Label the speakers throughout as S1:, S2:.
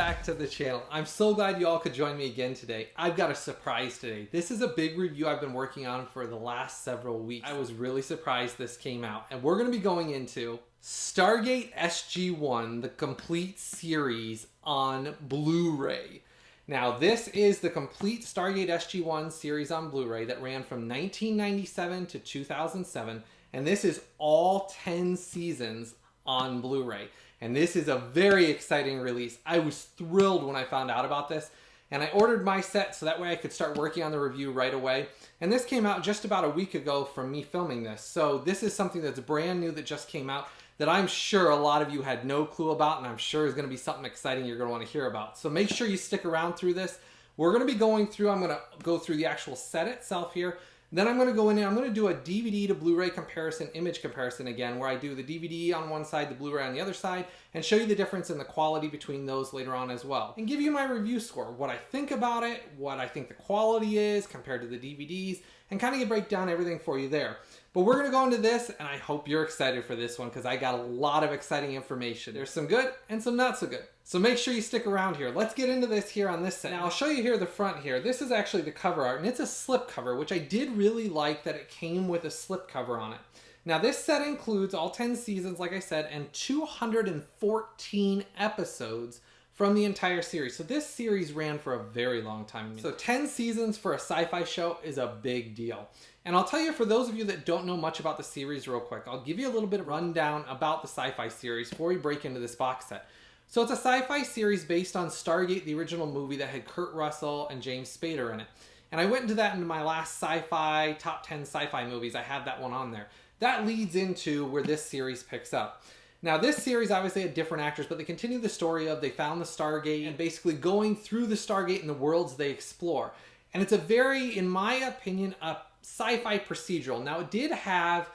S1: back to the channel. I'm so glad you all could join me again today. I've got a surprise today. This is a big review I've been working on for the last several weeks. I was really surprised this came out, and we're going to be going into Stargate SG-1, the complete series on Blu Ray. Now, this is the complete Stargate SG-1 series on Blu Ray that ran from 1997 to 2007, and this is all 10 seasons on Blu Ray. And this is a very exciting release. I was thrilled when I found out about this, and I ordered my set so that way I could start working on the review right away. And this came out just about a week ago from me filming this. So this is something that's brand new that just came out that I'm sure a lot of you had no clue about, and I'm sure is going to be something exciting you're going to want to hear about. So make sure you stick around through this. We're going to be going through, I'm going to go through the actual set itself here. Then I'm going to go in and I'm going to do a DVD to Blu-ray comparison, image comparison again, where I do the DVD on one side, the Blu-ray on the other side, and show you the difference in the quality between those later on as well. And give you my review score, what I think about it, what I think the quality is compared to the DVDs, and kind of break down everything for you there. But we're going to go into this, and I hope you're excited for this one because I got a lot of exciting information. There's some good and some not so good. So make sure you stick around here. Let's get into this here on this set. Now I'll show you here the front here. This is actually the cover art, and it's a slip cover, which I did really like that it came with a slip cover on it. Now this set includes all 10 seasons, like I said, and 214 episodes from the entire series. So this series ran for a very long time. So 10 seasons for a sci-fi show is a big deal. And I'll tell you, for those of you that don't know much about the series real quick, I'll give you a little bit of rundown about the sci-fi series before we break into this box set. So it's a sci-fi series based on Stargate, the original movie that had Kurt Russell and James Spader in it. And I went into that in my last sci-fi, top 10 sci-fi movies. I have that one on there. That leads into where this series picks up. Now this series obviously had different actors, but they continue the story of they found the Stargate and basically going through the Stargate and the worlds they explore. And it's a very, in my opinion, a sci-fi procedural. Now it did have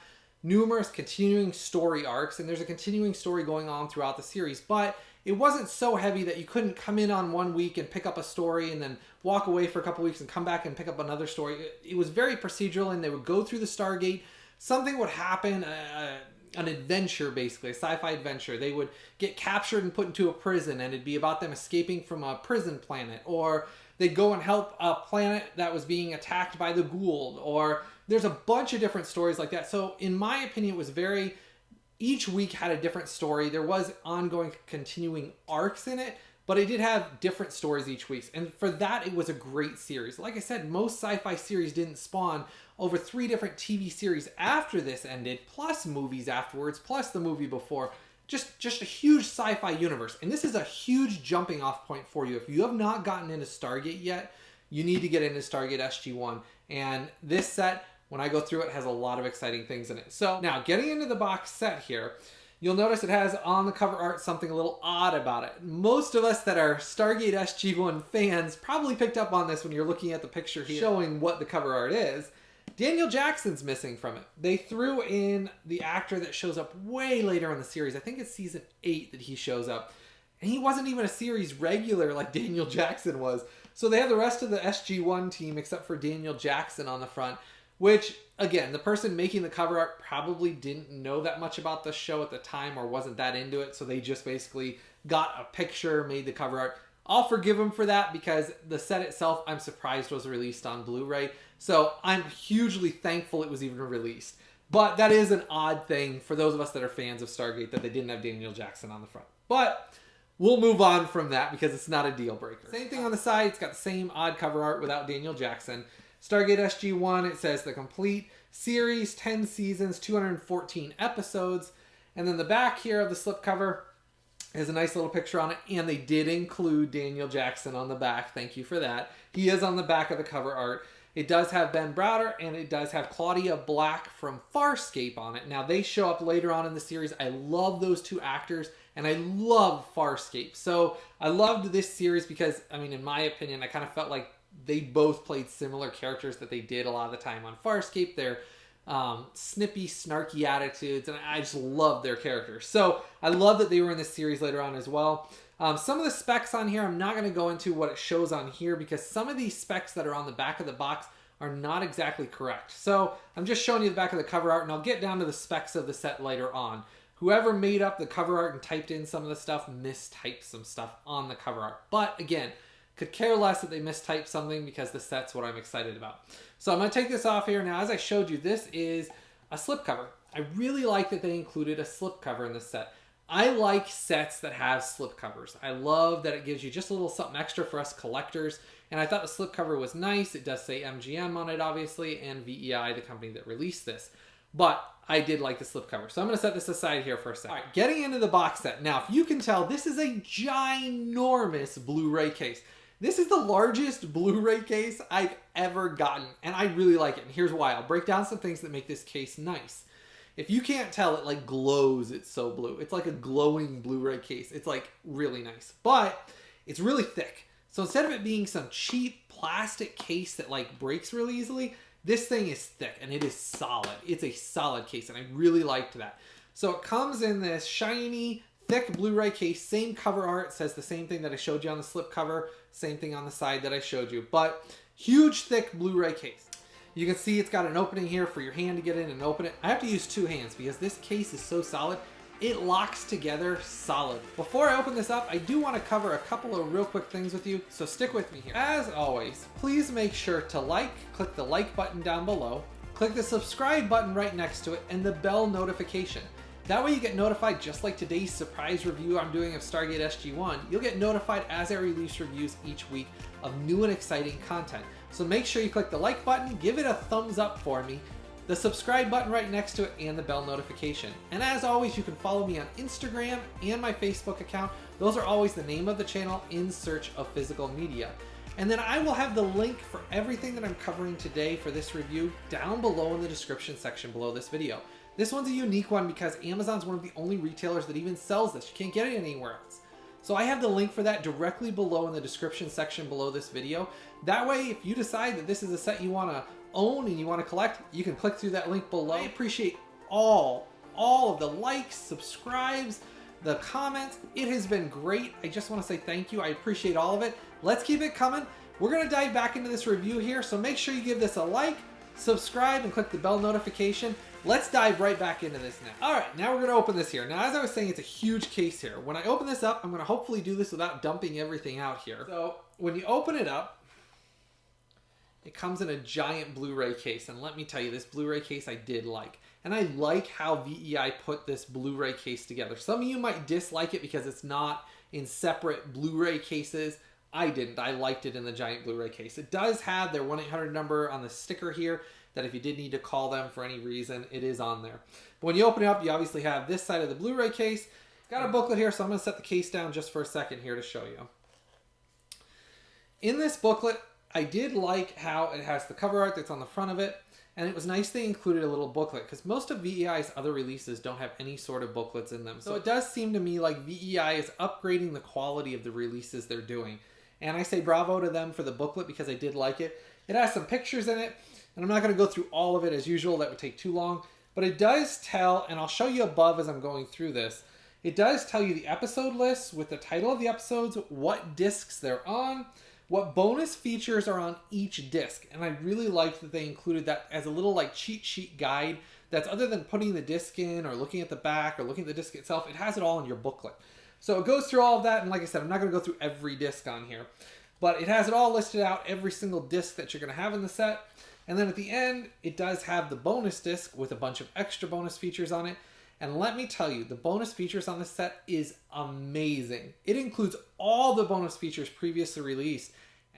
S1: numerous continuing story arcs, and there's a continuing story going on throughout the series, but it wasn't so heavy that you couldn't come in on one week and pick up a story and then walk away for a couple weeks and come back and pick up another story. It was very procedural, and they would go through the Stargate. Something would happen, an adventure basically, a sci-fi adventure. They would get captured and put into a prison, and it'd be about them escaping from a prison planet, or they'd go and help a planet that was being attacked by the Goa'uld, or there's a bunch of different stories like that. So in my opinion, it was very, each week had a different story. There was ongoing continuing arcs in it, but it did have different stories each week. And for that, it was a great series. Like I said, most sci-fi series didn't spawn over 3 different TV series after this ended, plus movies afterwards, plus the movie before. Just a huge sci-fi universe. And this is a huge jumping off point for you. If you have not gotten into Stargate yet, you need to get into Stargate SG-1. And this set, when I go through it, has a lot of exciting things in it. So now getting into the box set here, you'll notice it has on the cover art something a little odd about it. Most of us that are Stargate SG-1 fans probably picked up on this when you're looking at the picture here showing what the cover art is. Daniel Jackson's missing from it. They threw in the actor that shows up way later in the series. I think it's season 8 that he shows up. And he wasn't even a series regular like Daniel Jackson was. So they have the rest of the SG-1 team except for Daniel Jackson on the front, which, again, the person making the cover art probably didn't know that much about the show at the time or wasn't that into it. So they just basically got a picture, made the cover art. I'll forgive them for that because the set itself, I'm surprised, was released on Blu-ray. So I'm hugely thankful it was even released. But that is an odd thing for those of us that are fans of Stargate that they didn't have Daniel Jackson on the front. But we'll move on from that because it's not a deal breaker. Same thing on the side. It's got the same odd cover art without Daniel Jackson. Stargate SG-1, it says the complete series, 10 seasons, 214 episodes. And then the back here of the slipcover has a nice little picture on it, and they did include Daniel Jackson on the back. Thank you for that. He is on the back of the cover art. It does have Ben Browder, and it does have Claudia Black from Farscape on it. Now, they show up later on in the series. I love those two actors, and I love Farscape. So I loved this series because, I mean, in my opinion, I kind of felt like they both played similar characters that they did a lot of the time on Farscape. They're snippy, snarky attitudes, and I just love their characters. So I love that they were in this series later on as well. Some of the specs on here, I'm not going to go into what it shows on here because some of these specs that are on the back of the box are not exactly correct. So I'm just showing you the back of the cover art, and I'll get down to the specs of the set later on. Whoever made up the cover art and typed in some of the stuff mistyped some stuff on the cover art. But again, could care less that they mistyped something because the set's what I'm excited about. So I'm going to take this off here. Now, as I showed you, this is a slipcover. I really like that they included a slipcover in this set. I like sets that have slipcovers. I love that it gives you just a little something extra for us collectors. And I thought the slipcover was nice. It does say MGM on it, obviously, and VEI, the company that released this. But I did like the slipcover. So I'm going to set this aside here for a second. All right, getting into the box set. Now, if you can tell, this is a ginormous Blu-ray case. This is the largest Blu-ray case I've ever gotten, and I really like it. And here's why. I'll break down some things that make this case nice. If you can't tell, it like glows. It's so blue. It's like a glowing Blu-ray case. It's like really nice, but it's really thick. So instead of it being some cheap plastic case that like breaks really easily, this thing is thick and it is solid. It's a solid case, and I really liked that. So it comes in this shiny, thick Blu-ray case, same cover art, says the same thing that I showed you on the slip cover, same thing on the side that I showed you, but huge, thick Blu-ray case. You can see it's got an opening here for your hand to get in and open it. I have to use two hands because this case is so solid. It locks together solid. Before I open this up, I do want to cover a couple of real quick things with you, so stick with me here. As always, please make sure to click the like button down below, click the subscribe button right next to it, and the bell notification. That way you get notified, just like today's surprise review I'm doing of Stargate SG-1. You'll get notified as I release reviews each week of new and exciting content. So make sure you click the like button, give it a thumbs up for me, the subscribe button right next to it, and the bell notification. And as always, you can follow me on Instagram and my Facebook account. Those are always the name of the channel, In Search of Physical Media. And then I will have the link for everything that I'm covering today for this review down below in the description section below this video. This one's a unique one because Amazon's one of the only retailers that even sells this. You can't get it anywhere else. So I have the link for that directly below in the description section below this video. That way, if you decide that this is a set you want to own and you want to collect, you can click through that link below. I appreciate all of the likes, subscribes, the comments. It has been great. I just want to say thank you. I appreciate all of it. Let's keep it coming. We're going to dive back into this review here, so make sure you give this a like, subscribe, and click the bell notification. Let's dive right back into this now. All right, now we're going to open this here. Now, as I was saying, it's a huge case here. When I open this up, I'm going to hopefully do this without dumping everything out here. So when you open it up, it comes in a giant Blu-ray case. And let me tell you, this Blu-ray case I did like. And I like how VEI put this Blu-ray case together. Some of you might dislike it because it's not in separate Blu-ray cases. I didn't. I liked it in the giant Blu-ray case. It does have their 1-800 number on the sticker here, that if you did need to call them for any reason, it is on there. But when you open it up, you obviously have this side of the Blu-ray case. Got a booklet here, so I'm going to set the case down just for a second here to show you. In this booklet, I did like how it has the cover art that's on the front of it, and it was nice they included a little booklet, because most of VEI's other releases don't have any sort of booklets in them. So it does seem to me like VEI is upgrading the quality of the releases they're doing. And I say bravo to them for the booklet because I did like it. It has some pictures in it, and I'm not going to go through all of it as usual. That would take too long. But it does tell, and I'll show you above as I'm going through this, it does tell you the episode lists with the title of the episodes, what discs they're on, what bonus features are on each disc. And I really liked that they included that as a little like cheat sheet guide that's, other than putting the disc in or looking at the back or looking at the disc itself, it has it all in your booklet. So it goes through all of that, and like I said, I'm not going to go through every disc on here. But it has it all listed out, every single disc that you're going to have in the set. And then at the end, it does have the bonus disc with a bunch of extra bonus features on it. And let me tell you, the bonus features on this set is amazing. It includes all the bonus features previously released.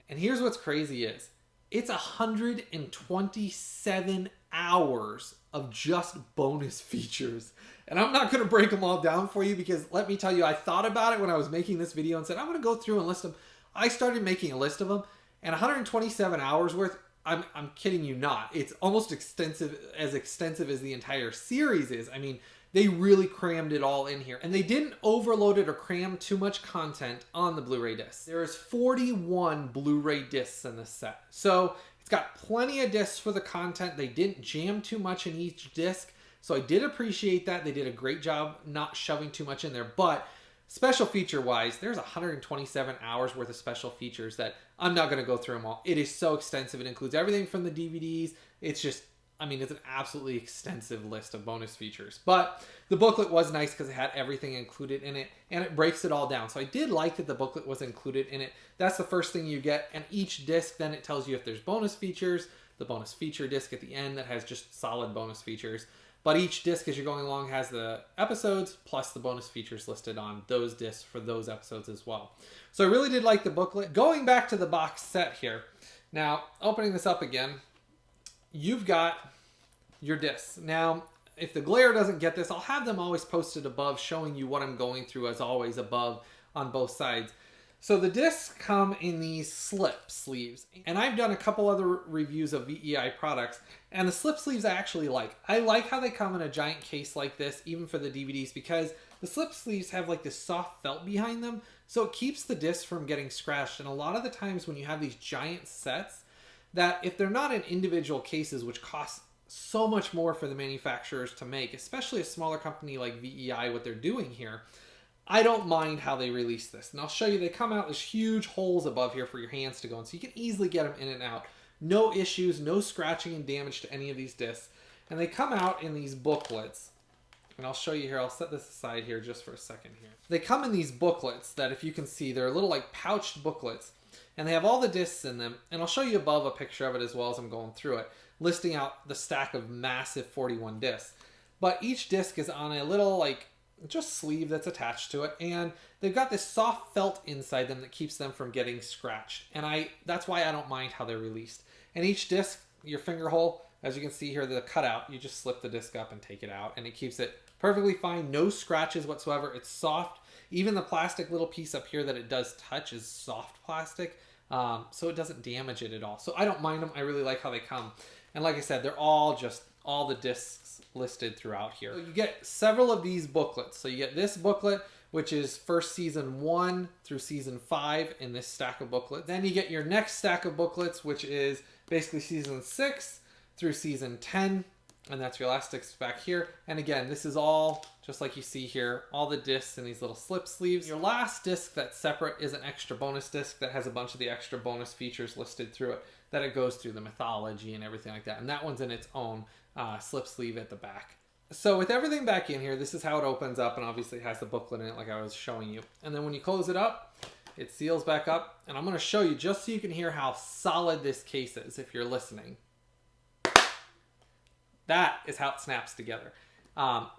S1: And here's what's crazy is, it's 127 hours of just bonus features. And I'm not going to break them all down for you because let me tell you, I thought about it when I was making this video and said, I'm going to go through and list them. I started making a list of them, and 127 hours worth, I'm kidding you not. It's almost extensive as the entire series is. I mean, they really crammed it all in here. And they didn't overload it or cram too much content on the Blu-ray discs. There is 41 Blu-ray discs in this set. So it's got plenty of discs for the content. They didn't jam too much in each disc. So I did appreciate that. They did a great job not shoving too much in there. But special feature wise, there's 127 hours worth of special features that I'm not going to go through them all. It is so extensive. It includes everything from the DVDs. It's just I mean, it's an absolutely extensive list of bonus features. But the booklet was nice because it had everything included in it, and it breaks it all down. So I did like that the booklet was included in it. That's the first thing you get, and each disc, then it tells you if there's bonus features, the bonus feature disc at the end that has just solid bonus features. But each disc, as you're going along, has the episodes plus the bonus features listed on those discs for those episodes as well. So I really did like the booklet. Going back to the box set here. Now, opening this up again, you've got your discs. Now, if the glare doesn't get this, I'll have them always posted above showing you what I'm going through as always above on both sides. So the discs come in these slip sleeves, and I've done a couple other reviews of VEI products, and the slip sleeves I actually like. I like how they come in a giant case like this, even for the DVDs, because the slip sleeves have like this soft felt behind them, so it keeps the discs from getting scratched. And a lot of the times when you have these giant sets, that if they're not in individual cases, which costs so much more for the manufacturers to make, especially a smaller company like VEI, what they're doing here, I don't mind how they release this. And I'll show you, they come out with huge holes above here for your hands to go in, so you can easily get them in and out. No issues, no scratching and damage to any of these discs. And they come out in these booklets. And I'll show you here, I'll set this aside here just for a second here. They come in these booklets that, if you can see, they're little like pouched booklets. And they have all the discs in them. And I'll show you above a picture of it as well as I'm going through it, listing out the stack of massive 41 discs. But each disc is on a little like just sleeve that's attached to it, and they've got this soft felt inside them that keeps them from getting scratched. And that's why I don't mind how they're released. And each disc, your finger hole, as you can see here, the cutout, you just slip the disc up and take it out, and it keeps it perfectly fine. No scratches whatsoever. It's soft. Even the plastic little piece up here that it does touch is soft plastic, so it doesn't damage it at all. So I don't mind them. I really like how they come. And like I said, they're all the discs listed throughout here. So you get several of these booklets. So you get this booklet, which is first season 1 through season 5 in this stack of booklets. Then you get your next stack of booklets, which is basically season 6 through season 10. And that's your last disc back here. And again, this is all, just like you see here, all the discs in these little slip sleeves. Your last disc that's separate is an extra bonus disc that has a bunch of the extra bonus features listed through it, that it goes through the mythology and everything like that. And that one's in its own slip sleeve at the back. So with everything back in here, this is how it opens up, and obviously it has the booklet in it like I was showing you. And then when you close it up, it seals back up. And I'm going to show you just so you can hear how solid this case is if you're listening. That is how it snaps together.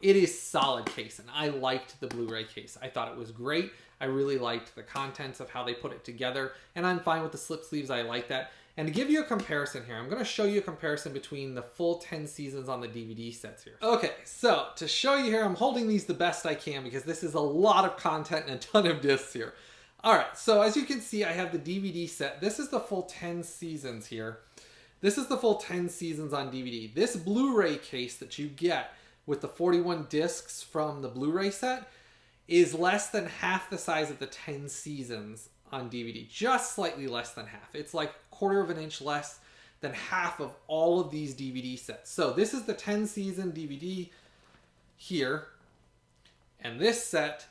S1: It is solid case, and I liked the Blu-ray case. I thought it was great. I really liked the contents of how they put it together, and I'm fine with the slip sleeves. I like that. And to give you a comparison here, I'm going to show you a comparison between the full 10 seasons on the DVD sets here. Okay, so to show you here, I'm holding these the best I can because this is a lot of content and a ton of discs here. All right, so as you can see, I have the DVD set. This is the full 10 seasons here. This is the full 10 seasons on DVD. This Blu-ray case that you get with the 41 discs from the Blu-ray set is less than half the size of the 10 seasons on DVD. Just slightly less than half. It's like 1/4 of an inch less than half of all of these DVD sets. So this is the 10 season DVD here. And this set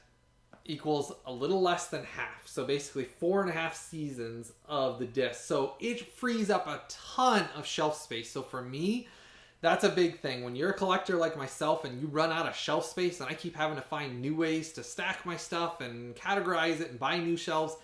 S1: equals a little less than half. So basically 4.5 seasons of the disc. So it frees up a ton of shelf space. So for me, that's a big thing. When you're a collector like myself and you run out of shelf space and I keep having to find new ways to stack my stuff and categorize it and buy new shelves,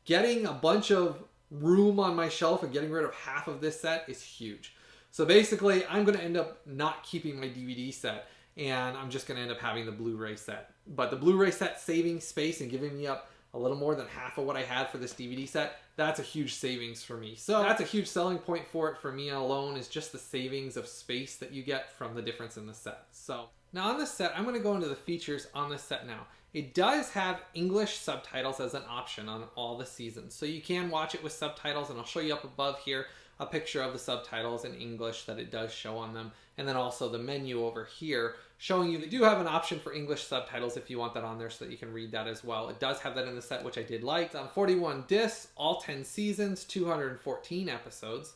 S1: getting a bunch of room on my shelf and getting rid of half of this set is huge. So basically, I'm going to end up not keeping my DVD set, and I'm just going to end up having the Blu-ray set. But the Blu-ray set saving space and giving me up a little more than half of what I had for this DVD set, that's a huge savings for me. So that's a huge selling point for it for me alone, is just the savings of space that you get from the difference in the set. So now on this set, I'm going to go into the features on this set now. It does have English subtitles as an option on all the seasons. So you can watch it with subtitles, and I'll show you up above here a picture of the subtitles in English that it does show on them. And then also the menu over here showing you they do have an option for English subtitles if you want that on there so that you can read that as well. It does have that in the set, which I did like. It's on 41 discs, all 10 seasons, 214 episodes.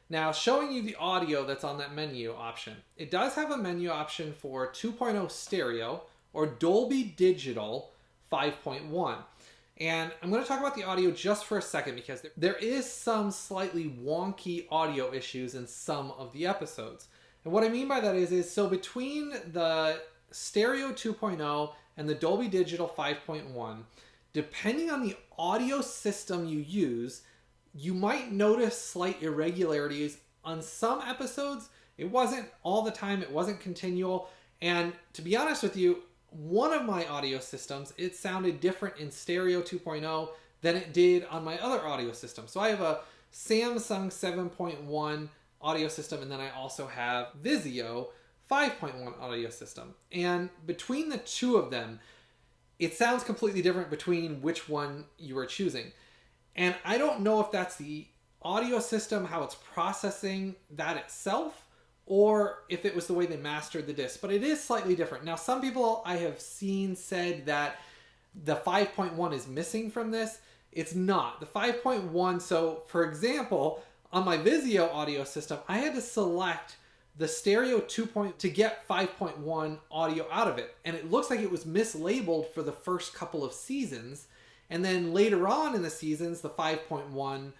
S1: Now, showing you the audio that's on that menu option. It does have a menu option for 2.0 stereo or Dolby Digital 5.1. And I'm going to talk about the audio just for a second because there is some slightly wonky audio issues in some of the episodes. And what I mean by that is so between the Stereo 2.0 and the Dolby Digital 5.1, depending on the audio system you use, you might notice slight irregularities on some episodes. It wasn't all the time, it wasn't continual. And to be honest with you, one of my audio systems, it sounded different in Stereo 2.0 than it did on my other audio system. So I have a Samsung 7.1 audio system, and then I also have Vizio 5.1 audio system. And between the two of them, it sounds completely different between which one you are choosing. And I don't know if that's the audio system, how it's processing that itself, or if it was the way they mastered the disc. But it is slightly different. Now, some people I have seen said that the 5.1 is missing from this. It's not. The 5.1, so for example, on my Vizio audio system, I had to select the Stereo 2. To get 5.1 audio out of it. And it looks like it was mislabeled for the first couple of seasons. And then later on in the seasons, the 5.1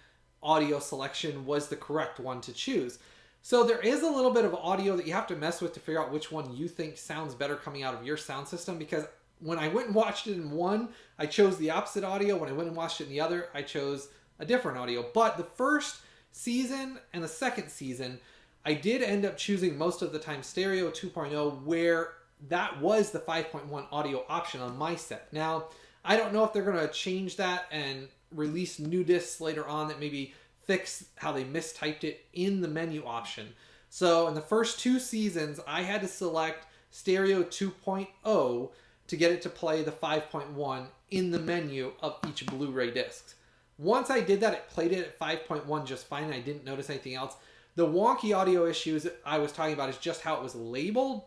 S1: audio selection was the correct one to choose. So there is a little bit of audio that you have to mess with to figure out which one you think sounds better coming out of your sound system, because when I went and watched it in one, I chose the opposite audio. When I went and watched it in the other, I chose a different audio. But the first season and the second season, I did end up choosing most of the time Stereo 2.0, where that was the 5.1 audio option on my set. Now, I don't know if they're going to change that and release new discs later on that maybe fix how they mistyped it in the menu option. So in the first two seasons, I had to select Stereo 2.0 to get it to play the 5.1 in the menu of each Blu-ray disc. Once I did that, it played it at 5.1 just fine. I didn't notice anything else. The wonky audio issues I was talking about is just how it was labeled,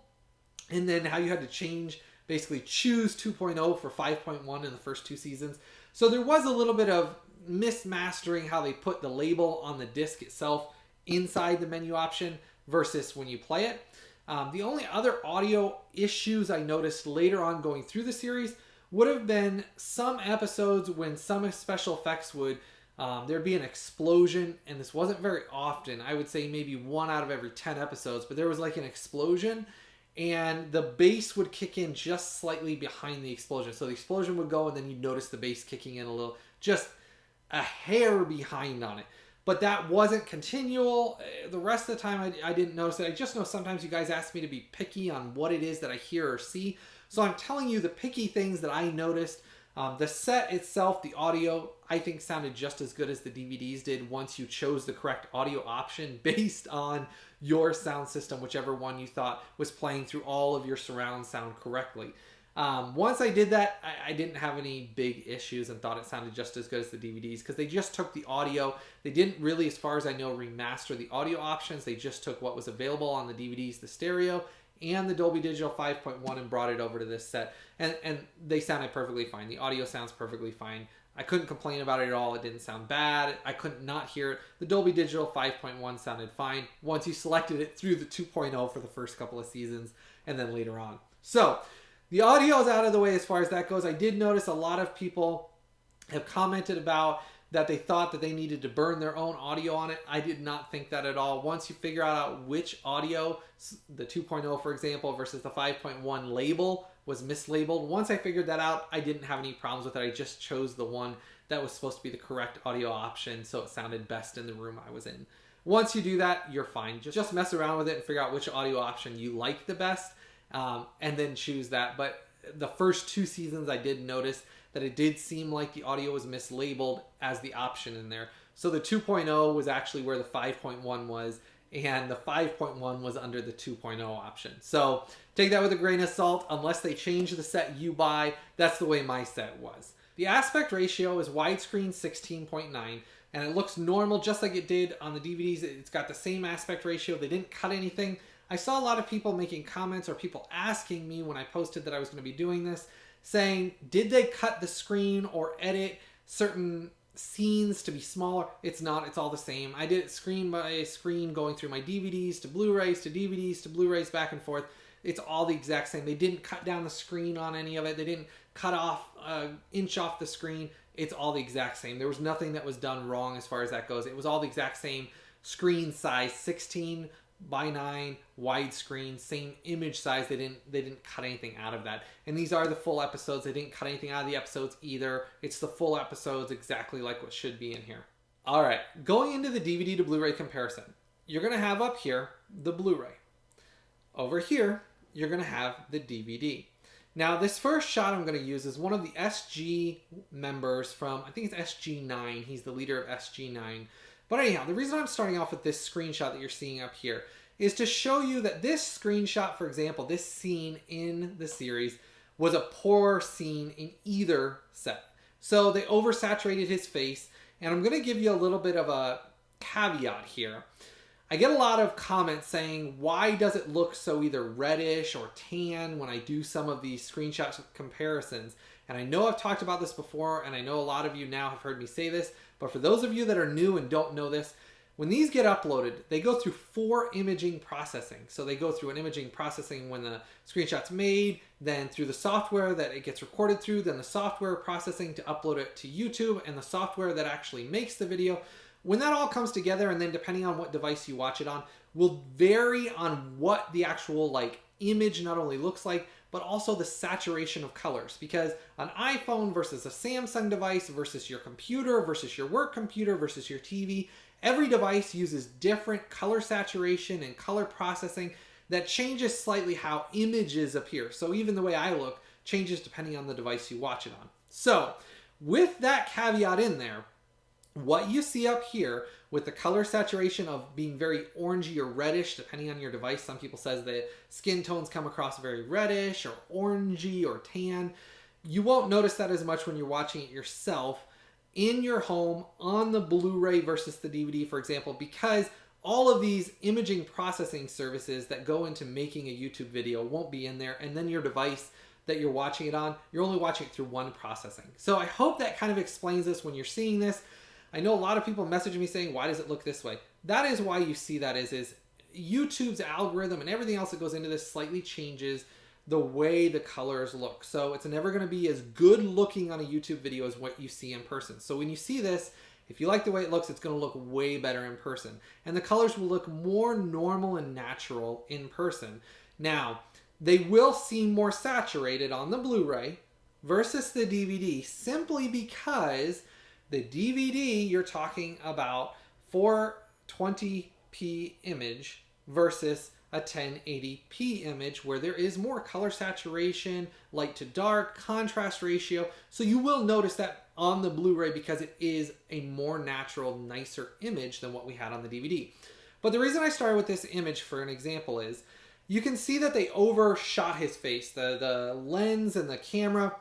S1: and then how you had to change, basically choose 2.0 for 5.1 in the first two seasons. So there was a little bit of mismastering how they put the label on the disc itself inside the menu option versus when you play it. The only other audio issues I noticed later on going through the series would have been some episodes when some special effects would, there'd be an explosion, and this wasn't very often. I would say maybe 1 out of every 10 episodes, but there was like an explosion, and the bass would kick in just slightly behind the explosion. So the explosion would go, and then you'd notice the bass kicking in a little, just a hair behind on it. But that wasn't continual. The rest of the time, I didn't notice it. I just know sometimes you guys ask me to be picky on what it is that I hear or see. So I'm telling you the picky things that I noticed. The set itself, the audio, I think sounded just as good as the DVDs did once you chose the correct audio option based on your sound system, whichever one you thought was playing through all of your surround sound correctly. Once I did that, I didn't have any big issues and thought it sounded just as good as the DVDs, because they just took the audio. They didn't really, as far as I know, remaster the audio options. They just took what was available on the DVDs, the stereo, and the Dolby Digital 5.1 and brought it over to this set. And they sounded perfectly fine. The audio sounds perfectly fine. I couldn't complain about it at all. It didn't sound bad. I couldn't not hear it. The Dolby Digital 5.1 sounded fine once you selected it through the 2.0 for the first couple of seasons and then later on. So the audio is out of the way as far as that goes. I did notice a lot of people have commented about that they thought that they needed to burn their own audio on it. I did not think that at all. Once you figure out which audio, the 2.0 for example versus the 5.1 label was mislabeled, once I figured that out, I didn't have any problems with it. I just chose the one that was supposed to be the correct audio option, so it sounded best in the room I was in. Once you do that, you're fine. Just mess around with it and figure out which audio option you like the best, and then choose that. But the first two seasons I did notice that it did seem like the audio was mislabeled as the option in there. So the 2.0 was actually where the 5.1 was, and the 5.1 was under the 2.0 option. So take that with a grain of salt. Unless they change the set you buy, that's the way my set was. The aspect ratio is widescreen 16.9, and it looks normal just like it did on the DVDs. It's got the same aspect ratio. They didn't cut anything. I saw a lot of people making comments or people asking me when I posted that I was going to be doing this, saying, did they cut the screen or edit certain scenes to be smaller? It's not. It's all the same. I did it screen by screen, going through my DVDs to Blu-rays to DVDs to Blu-rays, back and forth. It's all the exact same. They didn't cut down the screen on any of it. They didn't cut off an inch off the screen. It's all the exact same. There was nothing that was done wrong as far as that goes. It was all the exact same screen size, 16 9:9 widescreen, same image size. They didn't cut anything out of that. And these are the full episodes. They didn't cut anything out of the episodes either. It's the full episodes exactly like what should be in here. All right, going into the DVD to Blu-ray comparison, you're going to have up here the Blu-ray. Over here, you're going to have the DVD. Now, this first shot I'm going to use is one of the SG members from, I think it's SG-9. He's the leader of SG-9. But anyhow, the reason I'm starting off with this screenshot that you're seeing up here is to show you that this screenshot, for example, this scene in the series was a poor scene in either set. So they oversaturated his face, and I'm going to give you a little bit of a caveat here. I get a lot of comments saying, why does it look so either reddish or tan when I do some of these screenshot comparisons? And I know I've talked about this before, and I know a lot of you now have heard me say this, but for those of you that are new and don't know this, when these get uploaded, they go through 4 imaging processing. So they go through an imaging processing when the screenshot's made, then through the software that it gets recorded through, then the software processing to upload it to YouTube, and the software that actually makes the video. When that all comes together, and then depending on what device you watch it on, will vary on what the actual image not only looks like, but also the saturation of colors. Because an iPhone versus a Samsung device versus your computer versus your work computer versus your TV, every device uses different color saturation and color processing that changes slightly how images appear. So even the way I look changes depending on the device you watch it on. So with that caveat in there, what you see up here with the color saturation of being very orangey or reddish, depending on your device, some people says the skin tones come across very reddish or orangey or tan. You won't notice that as much when you're watching it yourself in your home on the Blu-ray versus the DVD, for example, because all of these imaging processing services that go into making a YouTube video won't be in there, and then your device that you're watching it on, you're only watching it through one processing. So I hope that kind of explains this when you're seeing this. I know a lot of people message me saying, why does it look this way? That is why you see that is YouTube's algorithm and everything else that goes into this slightly changes the way the colors look. So it's never going to be as good looking on a YouTube video as what you see in person. So when you see this, if you like the way it looks, it's going to look way better in person. And the colors will look more normal and natural in person. Now, they will seem more saturated on the Blu-ray versus the DVD simply because the DVD, you're talking about 420p image versus a 1080p image where there is more color saturation, light to dark, contrast ratio. So you will notice that on the Blu-ray because it is a more natural, nicer image than what we had on the DVD. But the reason I started with this image for an example is you can see that they overshot his face. The lens and the camera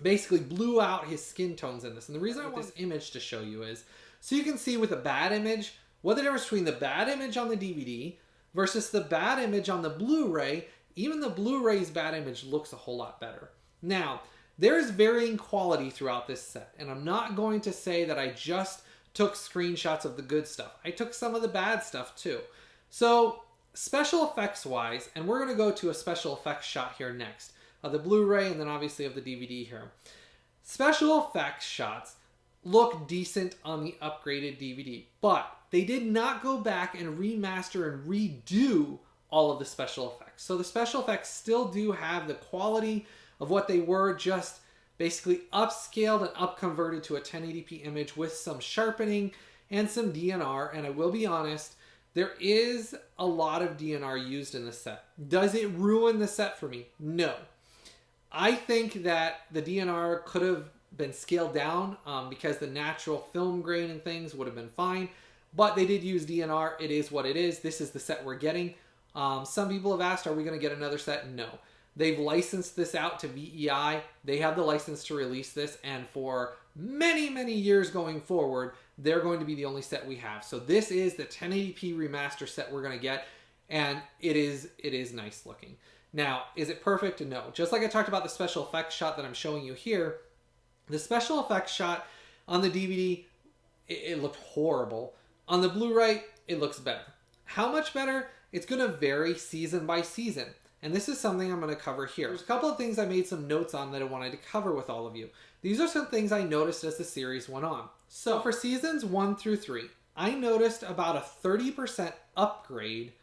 S1: basically blew out his skin tones in this. And the reason I want this image to show you is so you can see with a bad image what the difference between the bad image on the DVD versus the bad image on the Blu-ray. Even the Blu-ray's bad image looks a whole lot better. Now, there's varying quality throughout this set, and I'm not going to say that I just took screenshots of the good stuff. I took some of the bad stuff too. So special effects wise, and we're going to go to a special effects shot here next, of the Blu-ray and then obviously of the DVD here. Special effects shots look decent on the upgraded DVD, but they did not go back and remaster and redo all of the special effects. So the special effects still do have the quality of what they were, just basically upscaled and upconverted to a 1080p image with some sharpening and some DNR. And I will be honest, there is a lot of DNR used in the set. Does it ruin the set for me? No. I think that the DNR could have been scaled down because the natural film grain and things would have been fine. But they did use DNR. It is what it is. This is the set we're getting. Some people have asked, are we going to get another set? No. They've licensed this out to VEI. They have the license to release this. And for many, many years going forward, they're going to be the only set we have. So this is the 1080p remaster set we're going to get. And it is nice looking. Now, is it perfect? No. Just like I talked about the special effects shot that I'm showing you here, the special effects shot on the DVD, it looked horrible. On the Blu-ray, it looks better. How much better? It's going to vary season by season. And this is something I'm going to cover here. There's a couple of things I made some notes on that I wanted to cover with all of you. These are some things I noticed as the series went on. So for seasons 1 through 3, I noticed about a 30% upgrade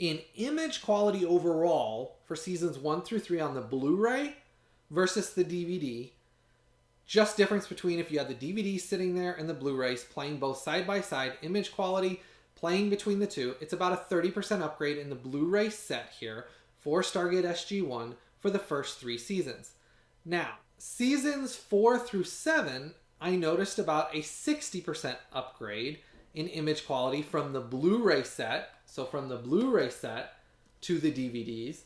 S1: in image quality overall for seasons 1 through 3 on the Blu-ray versus the DVD. Just difference between if you had the DVD sitting there and the Blu-rays playing both side by side, image quality playing between the two. It's about a 30% upgrade in the Blu-ray set here for Stargate SG-1 for the first 3 seasons. Now, seasons 4 through 7, I noticed about a 60% upgrade in image quality from the Blu-ray set. So from the Blu-ray set to the DVDs,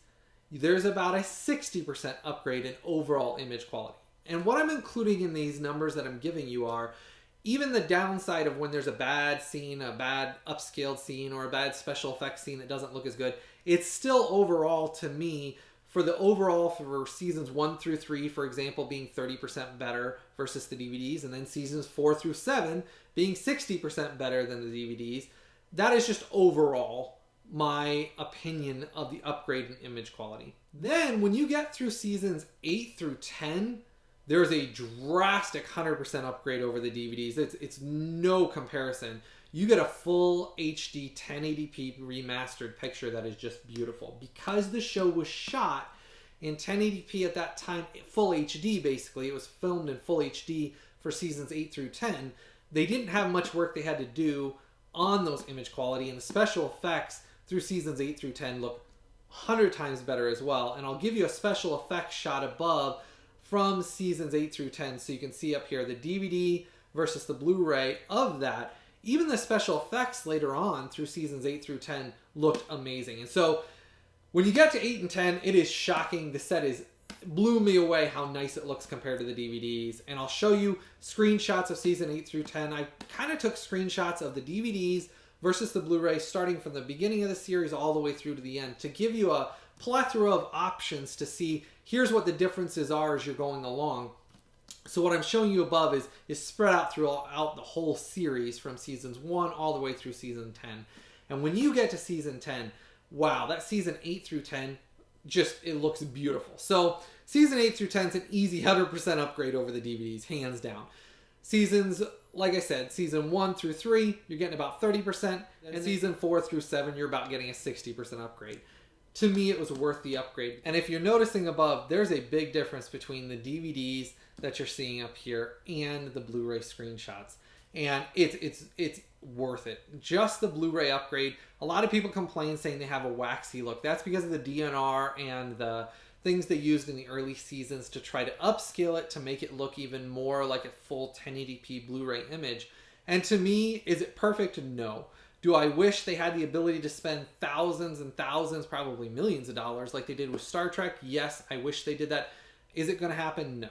S1: there's about a 60% upgrade in overall image quality. And what I'm including in these numbers that I'm giving you are even the downside of when there's a bad scene, a bad upscaled scene, or a bad special effects scene that doesn't look as good. It's still overall, to me, for the overall for seasons 1 through 3, for example, being 30% better versus the DVDs, and then seasons 4 through 7 being 60% better than the DVDs. That is just overall my opinion of the upgrade in image quality. Then when you get through seasons 8 through 10, there's a drastic 100% upgrade over the DVDs. It's no comparison. You get a full HD 1080p remastered picture that is just beautiful. Because the show was shot in 1080p at that time, full HD basically. It was filmed in full HD for seasons 8 through 10. They didn't have much work they had to do on those image quality, and the special effects through seasons 8 through 10 look 100 times better as well. And I'll give you a special effects shot above from seasons 8 through 10 so you can see up here the DVD versus the Blu-ray of that. Even the special effects later on through seasons 8 through 10 looked amazing. And so when you get to 8 and 10, it is shocking. The set blew me away how nice it looks compared to the DVDs. And I'll show you screenshots of season 8 through 10. I kind of took screenshots of the DVDs versus the Blu-ray starting from the beginning of the series all the way through to the end to give you a plethora of options to see here's what the differences are as you're going along. So what I'm showing you above is spread out throughout the whole series from seasons 1 all the way through season 10. And when you get to season 10, wow, that season 8 through 10, just, it looks beautiful. So season 8 through 10 is an easy 100% upgrade over the DVDs, hands down. Seasons, like I said, season 1 through 3, you're getting about 30%. And season 4 through 7, you're about getting a 60% upgrade. To me, it was worth the upgrade. And if you're noticing above, there's a big difference between the DVDs that you're seeing up here and the Blu-ray screenshots. And it's worth it. Just the Blu-ray upgrade. A lot of people complain saying they have a waxy look. That's because of the DNR and the things they used in the early seasons to try to upscale it to make it look even more like a full 1080p Blu-ray image. And to me, is it perfect? No. Do I wish they had the ability to spend thousands and thousands, probably millions of dollars like they did with Star Trek? Yes, I wish they did that. Is it going to happen? No.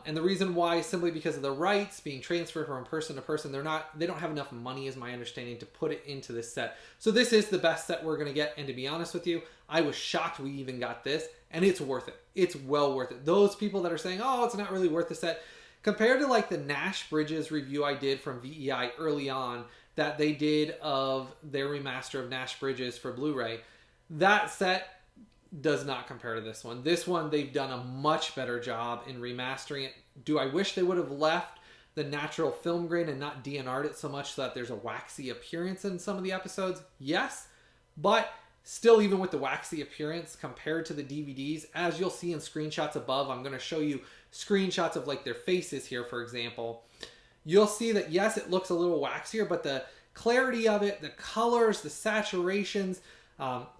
S1: And the reason why is simply because of the rights being transferred from person to person. They don't have enough money, is my understanding, to put it into this set. So this is the best set we're going to get. And to be honest with you, I was shocked we even got this, and it's worth it. It's well worth it. Those people that are saying, oh, it's not really worth the set, compared to like the Nash Bridges review I did from VEI early on, that they did of their remaster of Nash Bridges for Blu-ray, that set does not compare to this one. This one, they've done a much better job in remastering it. Do I wish they would have left the natural film grain and not DNR'd it so much so that there's a waxy appearance in some of the episodes? Yes, but still, even with the waxy appearance compared to the DVDs, as you'll see in screenshots above, I'm going to show you screenshots of like their faces here, for example. You'll see that, yes, it looks a little waxier, but the clarity of it, the colors, the saturations,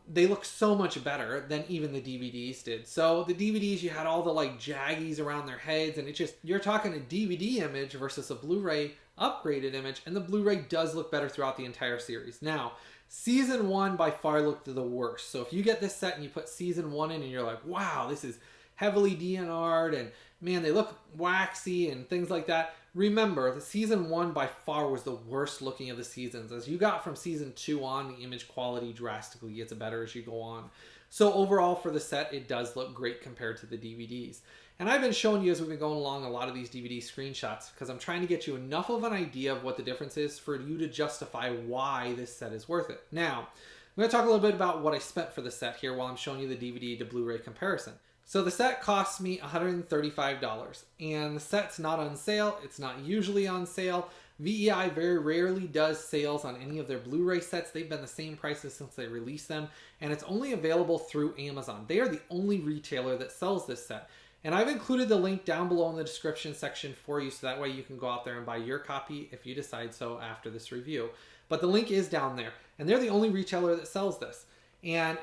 S1: they look so much better than even the DVDs did. So the DVDs, you had all the like jaggies around their heads, and it just, you're talking a DVD image versus a Blu-ray upgraded image, and the Blu-ray does look better throughout the entire series. Now, season 1 by far looked the worst. So if you get this set and you put season 1 in and you're like, wow, this is heavily DNR'd and man, they look waxy and things like that. Remember, the season 1 by far was the worst looking of the seasons. As you got from season 2 on, the image quality drastically gets better as you go on. So overall for the set, it does look great compared to the DVDs. And I've been showing you as we've been going along a lot of these DVD screenshots because I'm trying to get you enough of an idea of what the difference is for you to justify why this set is worth it. Now, I'm going to talk a little bit about what I spent for the set here while I'm showing you the DVD to Blu-ray comparison. So the set cost me $135, and the set's not on sale. It's not usually on sale. VEI very rarely does sales on any of their Blu-ray sets. They've been the same prices since they released them, and it's only available through Amazon. They are the only retailer that sells this set. And I've included the link down below in the description section for you, so that way you can go out there and buy your copy if you decide so after this review. But the link is down there, and they're the only retailer that sells this. And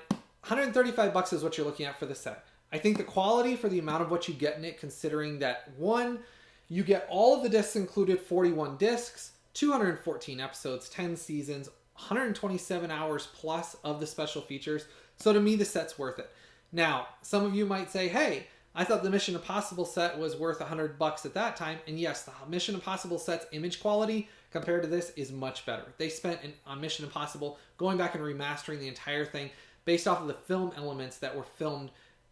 S1: $135 is what you're looking at for the set. I think the quality for the amount of what you get in it, considering that, one, you get all of the discs included, 41 discs, 214 episodes, 10 seasons, 127 hours plus of the special features. So to me, the set's worth it. Now, some of you might say, hey, I thought the Mission Impossible set was worth $100 at that time. And yes, the Mission Impossible set's image quality compared to this is much better. They spent on Mission Impossible going back and remastering the entire thing based off of the film elements that were filmed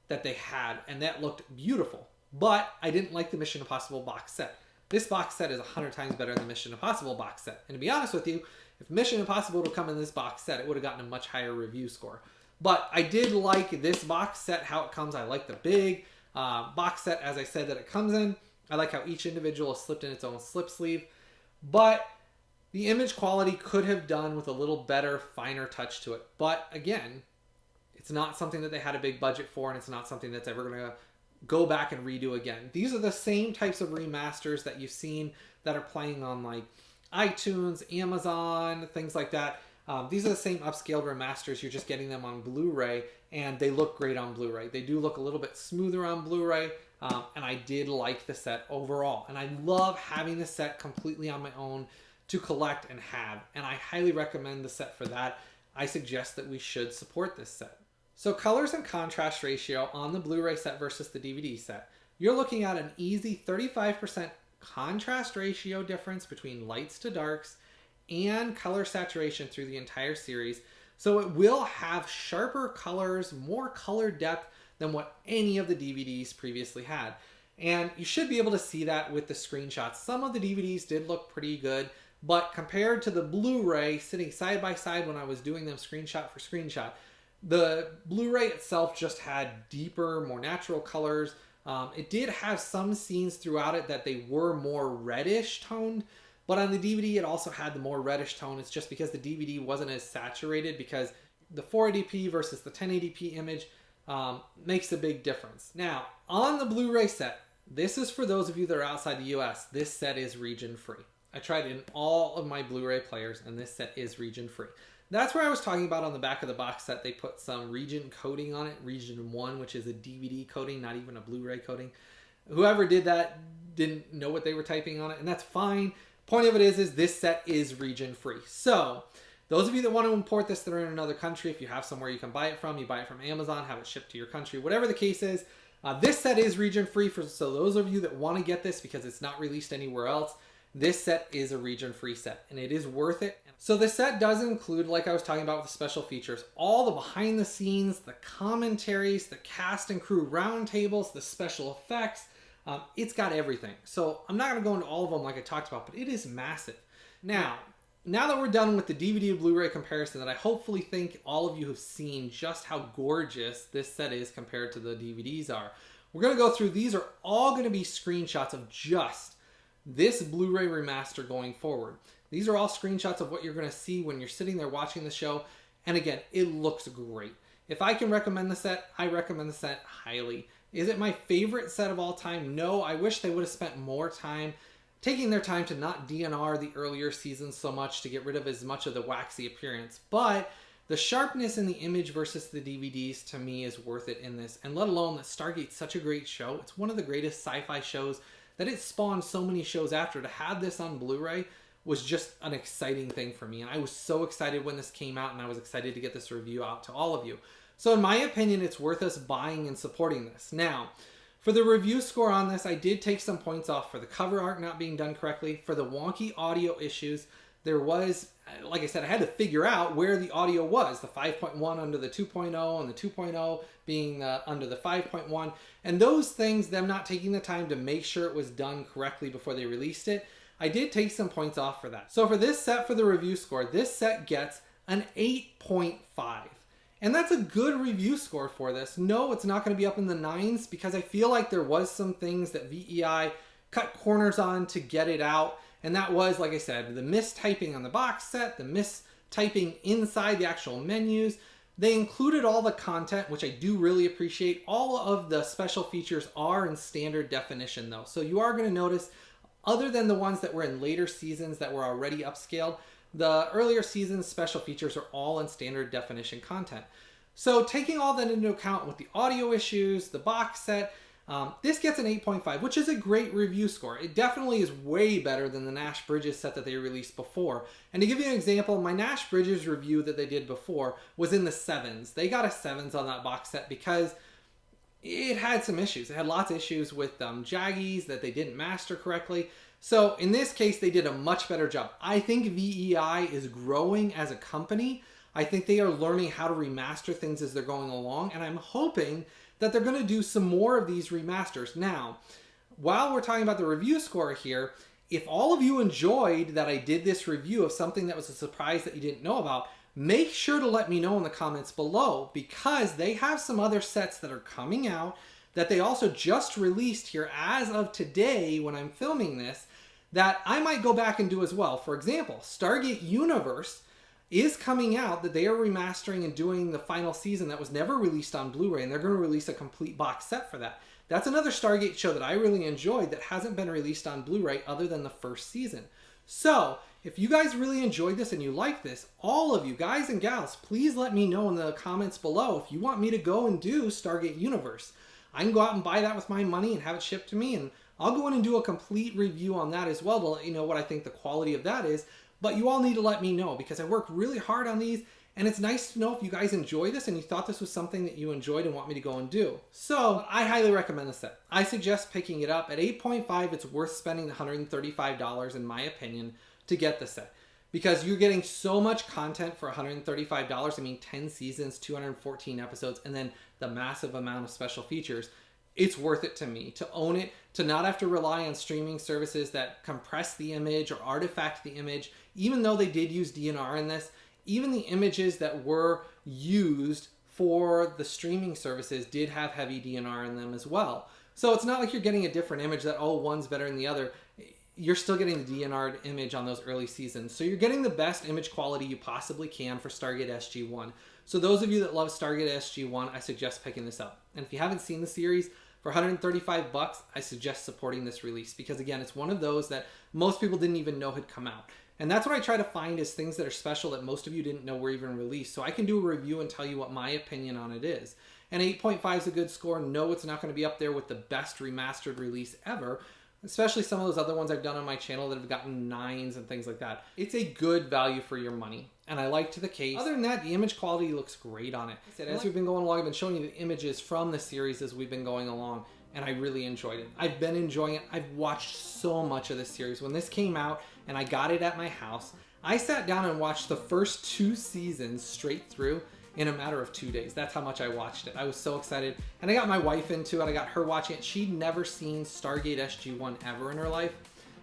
S1: that they had, and that looked beautiful. But I didn't like the Mission Impossible box set. This box set is 100 times better than the Mission Impossible box set. And to be honest with you, if Mission Impossible would have come in this box set, it would have gotten a much higher review score. But I did like this box set, how it comes. I like the big box set, as I said, that it comes in. I like how each individual is slipped in its own slip sleeve. But the image quality could have done with a little better, finer touch to it. But again, it's not something that they had a big budget for, and it's not something that's ever going to go back and redo again. These are the same types of remasters that you've seen that are playing on like iTunes, Amazon, things like that. These are the same upscaled remasters. You're just getting them on Blu-ray, and they look great on Blu-ray. They do look a little bit smoother on Blu-ray, and I did like the set overall. And I love having the set completely on my own to collect and have, and I highly recommend the set for that. I suggest that we should support this set. So colors and contrast ratio on the Blu-ray set versus the DVD set. You're looking at an easy 35% contrast ratio difference between lights to darks and color saturation through the entire series. So it will have sharper colors, more color depth than what any of the DVDs previously had. And you should be able to see that with the screenshots. Some of the DVDs did look pretty good, but compared to the Blu-ray sitting side by side when I was doing them screenshot for screenshot, the Blu-ray itself just had deeper, more natural colors. It did have some scenes throughout it that they were more reddish toned, but on the DVD it also had the more reddish tone. It's just because the DVD wasn't as saturated, because the 480p versus the 1080p image makes a big difference. Now, on the Blu-ray set, this is for those of you that are outside the US, this set is region free. I tried it in all of my Blu-ray players, and this set is region free. That's where I was talking about on the back of the box set. They put some region coding on it, region 1, which is a DVD coding, not even a Blu-ray coding. Whoever did that didn't know what they were typing on it, and that's fine. Point of it is this set is region free. So those of you that want to import this that are in another country, if you have somewhere you can buy it from Amazon, have it shipped to your country, whatever the case is, this set is region free. So those of you that want to get this because it's not released anywhere else, this set is a region free set, and it is worth it. So the set does include, like I was talking about with the special features, all the behind the scenes, the commentaries, the cast and crew roundtables, the special effects. It's got everything. So I'm not going to go into all of them like I talked about, but it is massive. Now that we're done with the DVD to Blu-ray comparison, that I hopefully think all of you have seen just how gorgeous this set is compared to the DVDs are, we're going to go through. These are all going to be screenshots of just this Blu-ray remaster going forward. These are all screenshots of what you're going to see when you're sitting there watching the show. And again, it looks great. If I can recommend the set, I recommend the set highly. Is it my favorite set of all time? No, I wish they would have spent more time taking their time to not DNR the earlier seasons so much to get rid of as much of the waxy appearance. But the sharpness in the image versus the DVDs to me is worth it in this. And let alone that Stargate's such a great show. It's one of the greatest sci-fi shows that it spawned so many shows after. To have this on Blu-ray was just an exciting thing for me. And I was so excited when this came out, and I was excited to get this review out to all of you. So in my opinion, it's worth us buying and supporting this. Now, for the review score on this, I did take some points off for the cover art not being done correctly, for the wonky audio issues. There was, like I said, I had to figure out where the audio was. The 5.1 under the 2.0 and the 2.0 being under the 5.1. And those things, them not taking the time to make sure it was done correctly before they released it, I did take some points off for that. So for this set, for the review score, this set gets an 8.5. And that's a good review score for this. No, it's not going to be up in the 9s because I feel like there was some things that VEI cut corners on to get it out. And that was, like I said, the mistyping on the box set, the mistyping inside the actual menus. They included all the content, which I do really appreciate. All of the special features are in standard definition though. So you are going to notice, other than the ones that were in later seasons that were already upscaled, the earlier seasons special features are all in standard definition content. So taking all that into account with the audio issues, the box set, this gets an 8.5, which is a great review score. It definitely is way better than the Nash Bridges set that they released before. And to give you an example, my Nash Bridges review that they did before was in the 7s. They got a 7s on that box set because it had some issues. It had lots of issues with jaggies that they didn't master correctly. So in this case, they did a much better job. I think VEI is growing as a company. I think they are learning how to remaster things as they're going along, and I'm hoping that they're going to do some more of these remasters. Now, while we're talking about the review score here, if all of you enjoyed that I did this review of something that was a surprise that you didn't know about, make sure to let me know in the comments below, because they have some other sets that are coming out that they also just released here as of today when I'm filming this, that I might go back and do as well. For example, Stargate Universe is coming out that they are remastering and doing the final season that was never released on Blu-ray, and they're going to release a complete box set for that. That's another Stargate show that I really enjoyed that hasn't been released on Blu-ray other than the first season. So if you guys really enjoyed this and you like this, all of you guys and gals, please let me know in the comments below if you want me to go and do Stargate Universe. I can go out and buy that with my money and have it shipped to me, and I'll go in and do a complete review on that as well to let you know what I think the quality of that is. But you all need to let me know, because I work really hard on these, and it's nice to know if you guys enjoy this and you thought this was something that you enjoyed and want me to go and do. So I highly recommend the set. I suggest picking it up. At 8.5, it's worth spending the $135 in my opinion to get the set, because you're getting so much content for $135. I mean, 10 seasons, 214 episodes, and then the massive amount of special features. It's worth it to me to own it, to not have to rely on streaming services that compress the image or artifact the image. Even though they did use DNR in this, even the images that were used for the streaming services did have heavy DNR in them as well. So it's not like you're getting a different image that, oh, one's better than the other. You're still getting the DNR'd image on those early seasons. So you're getting the best image quality you possibly can for Stargate SG-1. So those of you that love Stargate SG-1, I suggest picking this up. And if you haven't seen the series, for $135, I suggest supporting this release, because again, it's one of those that most people didn't even know had come out. And that's what I try to find, is things that are special that most of you didn't know were even released. So I can do a review and tell you what my opinion on it is. And 8.5 is a good score. No, it's not going to be up there with the best remastered release ever, especially some of those other ones I've done on my channel that have gotten 9s and things like that. It's a good value for your money, and I liked the case. Other than that, the image quality looks great on it. As we've been going along, I've been showing you the images from the series as we've been going along, and I really enjoyed it. I've been enjoying it. I've watched so much of this series. When this came out and I got it at my house, I sat down and watched the first 2 seasons straight through in a matter of 2 days. That's how much I watched it. I was so excited. And I got my wife into it. I got her watching it. She'd never seen Stargate SG-1 ever in her life.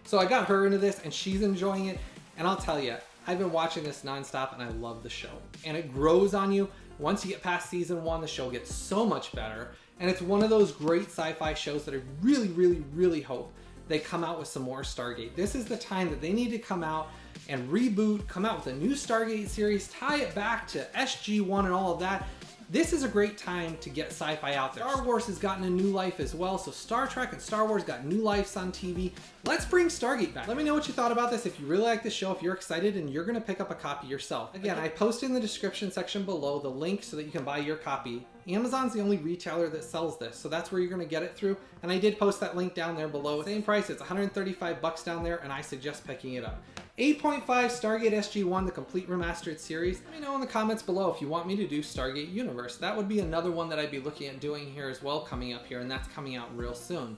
S1: So I got her into this, and she's enjoying it. And I'll tell you, I've been watching this nonstop, and I love the show. And it grows on you. Once you get past season 1, the show gets so much better. And it's one of those great sci-fi shows that I really, really, really hope they come out with some more Stargate. This is the time that they need to come out and reboot, come out with a new Stargate series, tie it back to SG-1 and all of that. This is a great time to get sci-fi out there. Star Wars has gotten a new life as well, so Star Trek and Star Wars got new lives on TV. Let's bring Stargate back. Let me know what you thought about this. If you really like this show, if you're excited and you're gonna pick up a copy yourself. Again, I posted in the description section below the link so that you can buy your copy. Amazon's the only retailer that sells this, so that's where you're gonna get it through. And I did post that link down there below. Same price, it's 135 bucks down there, and I suggest picking it up. 8.5 Stargate SG-1, the complete remastered series. Let me know in the comments below if you want me to do Stargate Universe. That would be another one that I'd be looking at doing here as well, coming up here, and that's coming out real soon.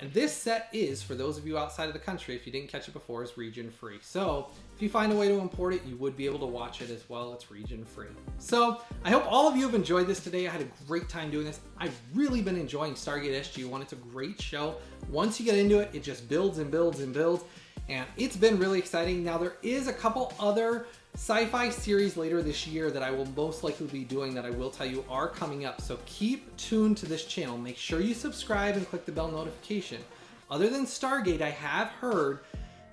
S1: And this set is, for those of you outside of the country, if you didn't catch it before, is region free. So if you find a way to import it, you would be able to watch it as well. It's region free. So I hope all of you have enjoyed this today. I had a great time doing this. I've really been enjoying Stargate SG-1. It's a great show. Once you get into it, it just builds and builds and builds. And it's been really exciting. Now there is a couple other sci-fi series later this year that I will most likely be doing that I will tell you are coming up. So keep tuned to this channel. Make sure you subscribe and click the bell notification. Other than Stargate, I have heard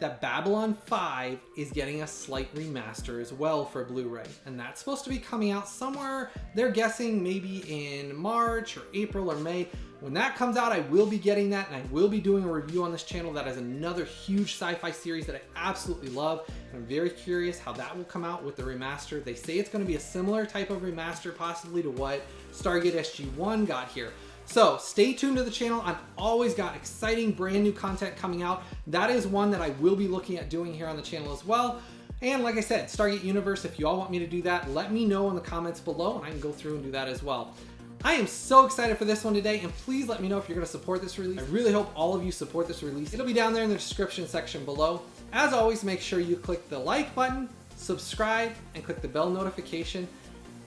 S1: that Babylon 5 is getting a slight remaster as well for Blu-ray. And that's supposed to be coming out somewhere, they're guessing maybe in March or April or May. When that comes out, I will be getting that, and I will be doing a review on this channel. That is another huge sci-fi series that I absolutely love. And I'm very curious how that will come out with the remaster. They say it's going to be a similar type of remaster possibly to what Stargate SG-1 got here. So stay tuned to the channel. I've always got exciting brand new content coming out. That is one that I will be looking at doing here on the channel as well. And like I said, Stargate Universe, if you all want me to do that, let me know in the comments below and I can go through and do that as well. I am so excited for this one today, and please let me know if you're going to support this release. I really hope all of you support this release. It'll be down there in the description section below. As always, make sure you click the like button, subscribe, and click the bell notification.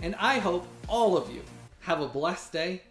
S1: And I hope all of you have a blessed day.